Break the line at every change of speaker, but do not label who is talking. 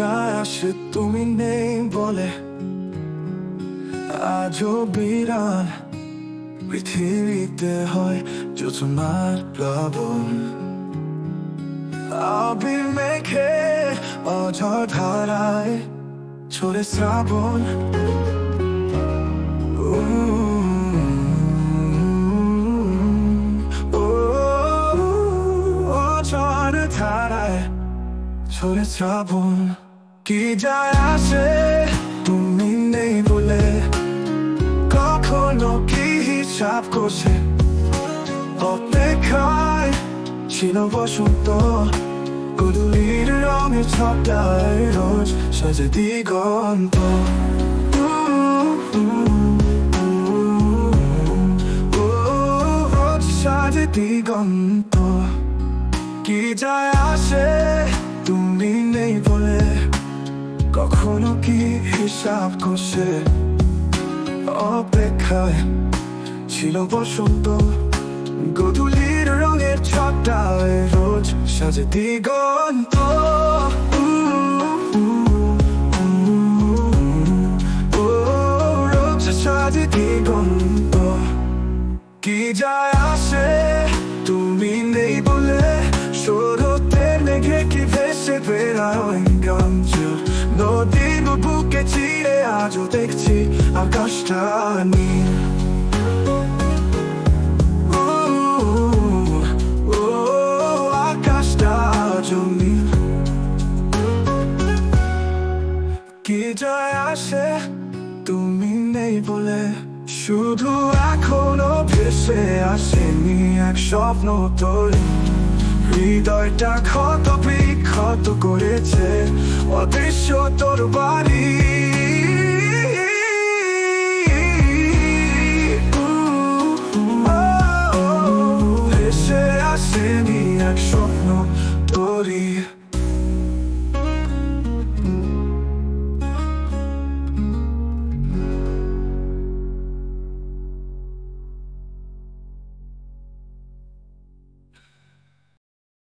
যায় আসে তুমি নেই বলে, আজও বিরান পৃথিবীতে হয় যোজনার প্লাবন। আবির মেঘে অঝড় ধারায় ঝরে শ্রাবণ। অঝড় ধারায় ঝরে শ্রাবণ। কি যায় আসে তুমি নেই বলে, কখনো কি হিসাব করছে অপেক্ষায় ছিল বসন্ত। গোধূলির রঙের ছটায় রোজ সাজে দিগন্ত। রোজ সাজে দিগন্ত। কি যায় আসে তুমি নেই বলে, কখনো কি হিসাব করছে অপেক্ষায় ছিল বসন্ত। গোধূলির রঙের ছটায় রোজ সাজে দিগন্ত। রোজ সাজে দিগন্ত। কি যায় আসে তুমি নেই বলে, শরতে মেঘে কি ভেসে বেড়ায় গঞ্জল। নদীর বুকে চিরে আজও দেখছি আকাশটা নীল। আকাশটা আজও নীল। কি যায় আসে তুমি নেই বলে, শুধু এখনো ভেসে আসেনি এক স্বপ্ন তোর। হৃদয়টা ক্ষত বিক্ষত করেছে অদৃশ্য তোর বাড়ি।